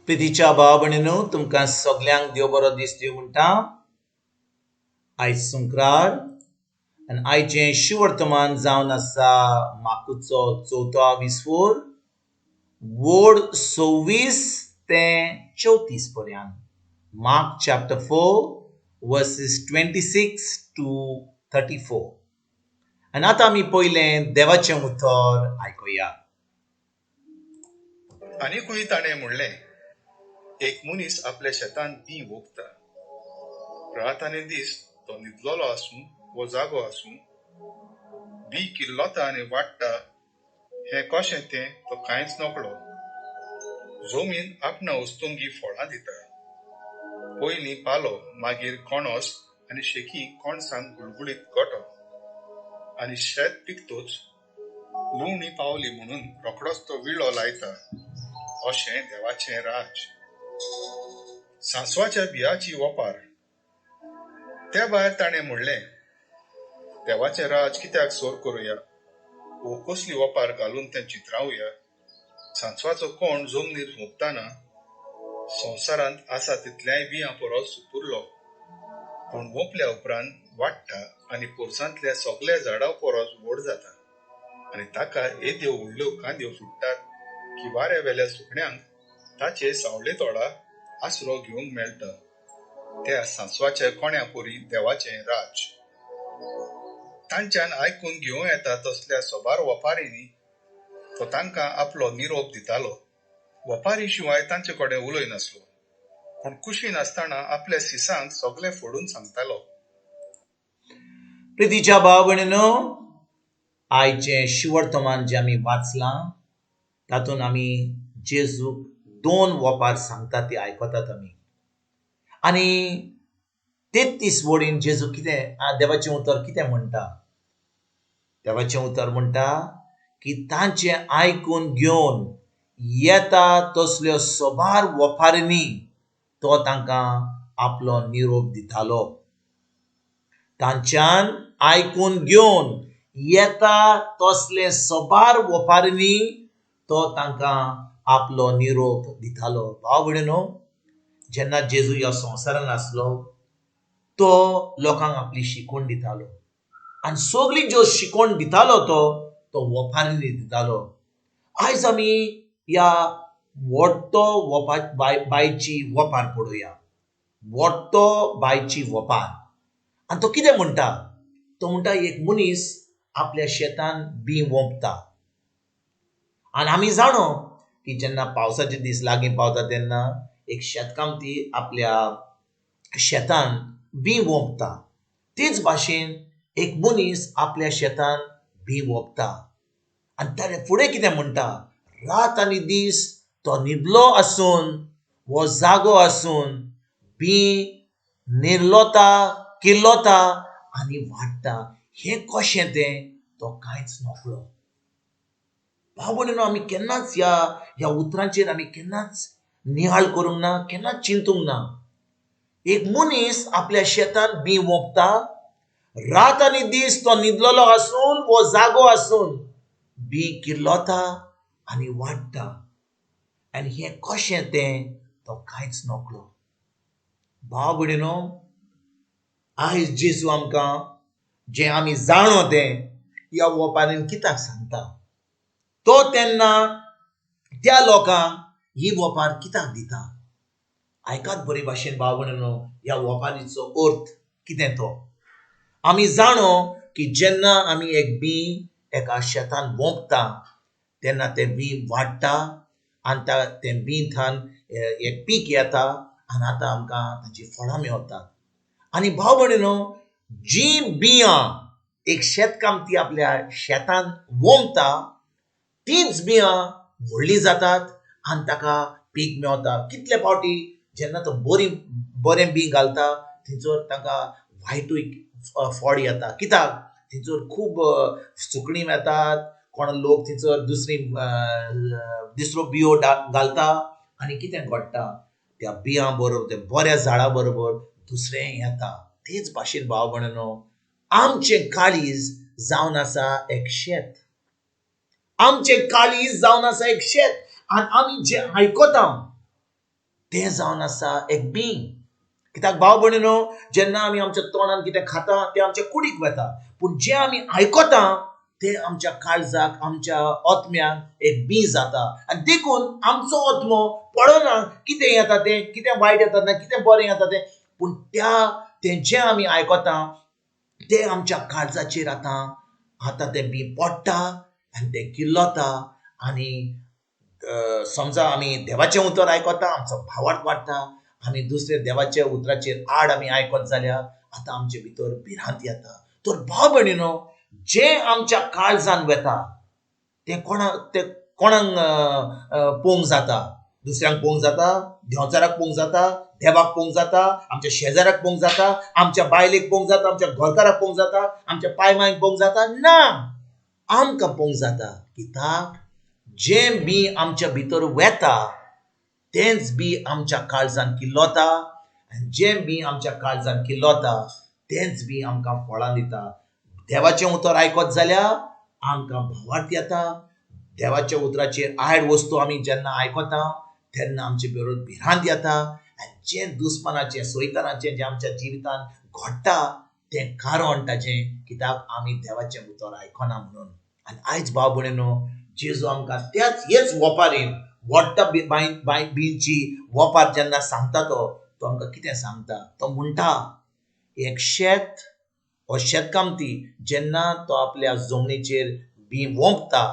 प्रितीच्या भाव भयणीनो, तुमकां सगल्यांक देव बरो दीस दिवं म्हणटा. आयज संक्रार आनी आयचें शिवर्तमान जावन आसा माकूचो 4वा विसवोर, वोड 26 ते 34 पर्यंत. Mark chapter 4 verses 26 to 34. आनी आतां आमी पयलें देवाचें उतर आयकुया. आनीकूय ताणें म्हणलें, एक मनीस आपल्या शेतान बी वोगता. रात आनी दीस तो न्हिदलोलो आसूं वो जागो आसूं, बी किल्लोता आनी वाडटा हें कशें तें तो कांयच नकळो. जमीन आपणा वस्तूंगी फळां दिता. पयलीं पालो, मागीर कोणोस आनी शेकी कोणसांत गुळगुळीत गोठो. आनी शेत पिकतोच लुवणी पावली म्हणून रोखडोच तो विळो लायता. अशें देवाचें राज. सांसवाच्या बियाची वपार. त्या भायर ताणें म्हणलें, देवाचें राज कित्याक सोर करुया, वो कसली वपार घालून तें चित्रावया. सांसवाचो कोण जमनीर हुंपतना संवसारांत आसा तितल्याय बियां परस सुपुरलो. पूण वोंपल्या उपरांत वाडटा आनी पोरसांतल्या सगल्या झाडां परस व्हड जाता. आनी ताका येद्यो व्हडल्यो कांद्यो फुट्टात की वाऱ्या वेल्या सुकण्यांक ताचे सावळे तोडा आसरो घेवंक मेळटा. त्या सांसवाच्या कोण्या पोरी देवाचें राज. तांच्यान आयकून घेवं येता तसल्या सोबार वपारींनी तो तांकां आपलो निरोप दितालो. वपारी शिवाय तांचे कडेन उलय नासलो, पूण कुशीन आसतना आपल्या सिसांक सगळे फोडून सांगतालो. प्रितीच्या भाव भयणीनो, आयचें शिवर्तमान जें आमी वाचलां तातूंत आमी जेजूक 2 वपार सांगता ती आयकतात आमी. आनी 33 वडीन जेजू कितें देवाचें उतर कितें म्हणटा. देवाचें उतर म्हणटा की तांचें आयकून घेवन येता तसल्यो सोबार वपारींनी तो तांकां आपलो निरोप दितालो. तांच्यान आयकून घेवन येता तसले सोबार वपारींनी तो तांकां आपलो निरोप दितालो. भाव भयणीनो, जेन्ना जेजू ह्या संवसारान आसलो तो लोकांक आपली शिकवण दितालो. आनी सगळी ज्यो शिकवण दितालो तो वपारींनी दितालो. आयज आमी ह्या वोडटो बायची वपार पळोवया. वोडटो बायची वपार. आनी तो कितें म्हणटा. तो म्हणटा एक मनीस आपल्या शेतान बी वोंपता. आनी आमी जाणो की जेन्ना पावसाचे दीस लागीं पावता तेन्ना एक शेतकामती आपल्या शेतान बी वोंपता. तेच भाशेन एक मनीस आपल्या शेतान बी वोंपता. आनी ताणें फुडें कितें म्हणटा. रात आनी दीस तो न्हिदलो आसून वो जागो आसून बी निर्लोता, किल्लोता आनी वाडटा. हें कशें तें तो कांयच नकळो. भाव भयणीनो, आमी केन्नाच ह्या उतरांचेर आमी केन्नाच नियाळ करूंक ना, केन्नाच चिंतूंक ना. एक मनीस आपल्या शेतान बी वोंपता. रात आनी दीस तो न्हिदलोलो आसून वो जागो आसून बी किल्लोता आनी वाडटा. आनी हें कशें तें तो कांयच नकळो. भाव भयणीनो, आयज जेजू आमकां जें आमी जाणो तें ह्या वपारीन कित्याक सांगता. तो तेन्ना त्या लोकांक ही वपार कित्याक दिता. आयकात बरे भाशेन भाव भयणीनो, ह्या वपारीचो अर्थ कितें तो. आमी जाणो की जेन्ना आमी एक बी एका शेतान वोंपता तेन्ना तें बी वाडटा आनी तें बींथान एक पीक येता आनी आतां आमकां ताची फळां मेळटात. आनी भाव भयणीनो, जीं बियां एक शेतकामती आपल्या शेतान वोंपता तींच बियां व्हडलीं जातात आनी ताका पीक मेळटा. कितले फावटी जेन्ना तो बरें बी घालता थंयसर ताका वायटूय फळ येता. कित्याक थंयसर खूब सुकणीं येतात. कोण लोक थंयसर दुसरो बियो घालता आनी कितें घडटा. त्या बियां बरोबर त्या बऱ्या झाडा बरोबर दुसरें येता. तेच भाशेन भाव भयणीनो, आमचें काळीज जावन आसा एक शेत. आमचें काळीज जावन आसा एक शेत. आनी आमी जें आयकता तें जावन आसा एक बी. कित्याक भाव भयणीनो, जेन्ना आमी आमच्या तोंडान कितें खाता तें आमच्या कुडीक वता, पूण जें आमी आयकता तें आमच्या काळजाक, आमच्या आत्म्याक एक बी जाता. आनी देखून आमचो आत्मो पळना कितें येता तें, कितें वायट येता तें, कितें बरें येता तें, पूण तें जें आमी आयकता तें आमच्या काळजाचेर आतां तें बी पडटा आनी तें किल्लोता. आनी समजा आमी देवाचें उतर आयकता, आमचो भावार्थ वाडटा. आमी दुसरे देवाच्या उतराचेर आड आमी आयकत जाल्यार आतां आमचे भितर भिरांत येता. तर भाव भयणीनो, जें आमच्या काळजान वता तें कोणाक पळोवंक जाता. दुसऱ्यांक पळोवंक जाता, देंवचाराक पळोवंक जाता, देवाक पळोवंक जाता, आमच्या शेजाऱ्याक पळोवंक जाता, आमच्या बायलेक पळोवंक जाता, आमच्या घरकाराक पळोवंक जाता, आमच्या पायमायक पळोवंक जाता. ना, आमकां पळोवंक जाता. कित्याक जें बी आमच्या भितर वता तेंच बी आमच्या काळजान किल्लोता. आनी जें बी आमच्या काळजान किल्लोता तेंच बी आमकां फळां दिता. देवाचें उतर आयकत जाल्यार आमकां भावार्थ येता. देवाच्या उतराचेर आड वस्तू आमी जेन्ना आयकता तेन्ना आमचे भितर भिरांत येता. आनी जें दुस्मानाचें, सैतानाचें जें आमच्या जिवितान घडटा तें कारण ताचें, कित्याक आमी देवाचें उतर आयकना म्हणून. आनी आयज भाव भयणीनो, जेजू आमकां हेच वपारीन व्हडटा बींची वपार जेन्ना सांगता तो आमकां कितें सांगता. तो म्हणटा, एक शेत हो शेतकामती जेन्ना तो आपल्या जमनीचेर बी वोंपता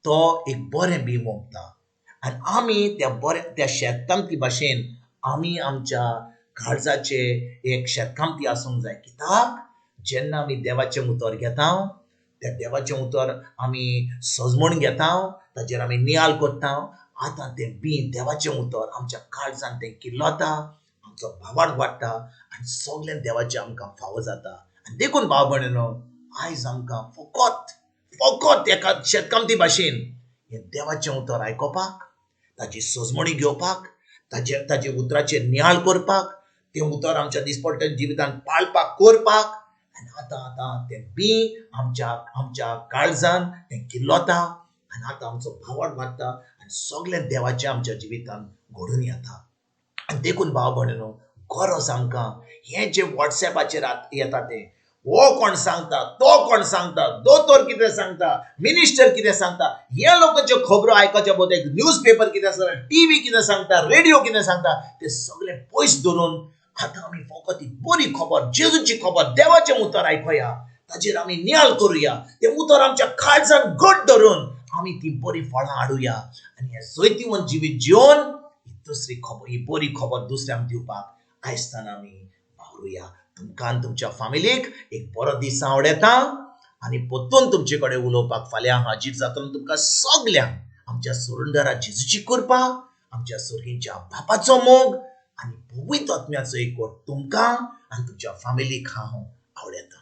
तो एक बरें बी वोंपता. आनी आमी त्या शेतकामती भाशेन आमी आमच्या काळजाचे एक शेतकामती आसूंक जाय. कित्याक जेन्ना आमी देवाचें उतर घेता, त्या देवाचें उतर आमी सजमून घेता, ताचेर आमी नियाळ करता, आतां तें बी देवाचें उतर आमच्या काळजान तें किल्लोता, आमचो भावार्थ वाडटा आनी सगळें देवाचें आमकां फावो जाता. आनी देखून भाव भयणीनो, आयज आमकां फकत एका शेतकामती भाशेन हें देवाचें उतर आयकोपाक, ताची सजमणी घेवपाक, ताचे उतराचेर नियाळ करपाक, तें उतर आमच्या दिसपट्टे जिवितान पाळपाक करपाक. आनी आतां तें बी आमच्या काळजान तें किल्लोता आनी आतां आमचो भावार्थ वाडटा आनी सगळें देवाचें आमच्या जिवितान घडून येता. आनी देखून भाव भयणीनो, गरज आमकां हें जें वॉट्सॅपाचेर येता तें, हो कोण सांगता, तो कोण सांगता, दोतोर कितें सांगता, मिनिस्टर कितें सांगता, हे लोकांच्यो खबरो आयकच्या बद्दल न्यूज पेपर कितें सांगता, टीव्ही कितें सांगता, रेडिओ कितें सांगता, तें सगळें पयस धरून आतां आमी फकत ही बरी खबर, जेजूची खबर, देवाचें उतर आयकया, ताचेर आमी नियाळ करुया, तें उतर आमच्या काळजान घट धरून आमी ती बरी फळां हाडुया. आनी हें सैतीवंत जिवीत जिवन ही बरी खबर दुसऱ्यांक दिवपाक आयजतान आमी वावरुया. तुमकां आनी तुमच्या फॅमिलीक एक बरो दीस हांव येता आनी परतून तुमचे कडेन उलोवपाक फाल्यां हाजीर जातलो. तुमकां सगल्यांक आमच्या सुरुंदरा जेजूची कृपा, आमच्या सुर्गीच्या बापाचो मोग आनी पवित्र आत्म्याचो एकवट तुमकां आनी तुमच्या फॅमिलीक हांव आवडयता.